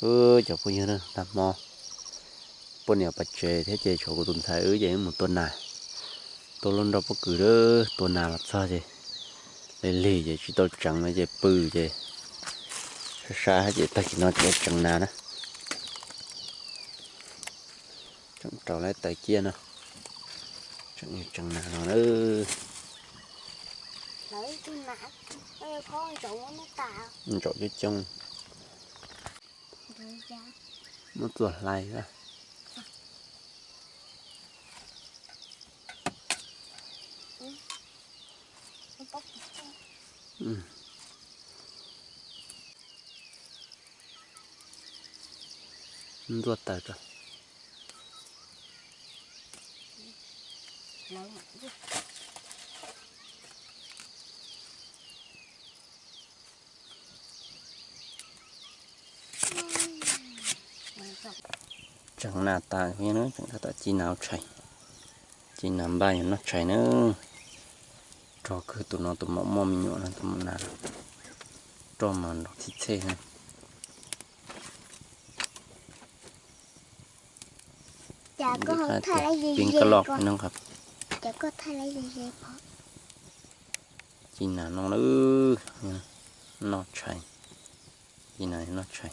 chọc bao nhiêu nữa làm mò bữa nào bắt chè thế chè chỗ của tuần sai vậy một tuần nào tôi luôn đâu có cứ đó tuần nào làm sao vậy lấy lì vậy chỉ tôi chẳng mấy vậy bự vậy xa hết vậy ta chỉ nói chuyện chẳng nào đó chẳng trò lấy tay kia nữa chẳng nào nữa lấy cái nát có chỗ nó tạo chỗ cái trong rồi ra nó tuột lại ra nó bóc nó tuột tay rồi lấy mạnh chứ chẳng nào ta như nữa chẳng ta chỉ nào chảy chỉ nằm bay nó chảy nữa cho cứ tụi nó tụi mỏng mỏng nhọ nó tụi nó nào cho mà nó thịt xe này chả có thay lấy gì chuyện gì cái lọt con nó gặp chả có thay lấy gì gì con chỉ nào nó nữa nó chảy chỉ này nó chảy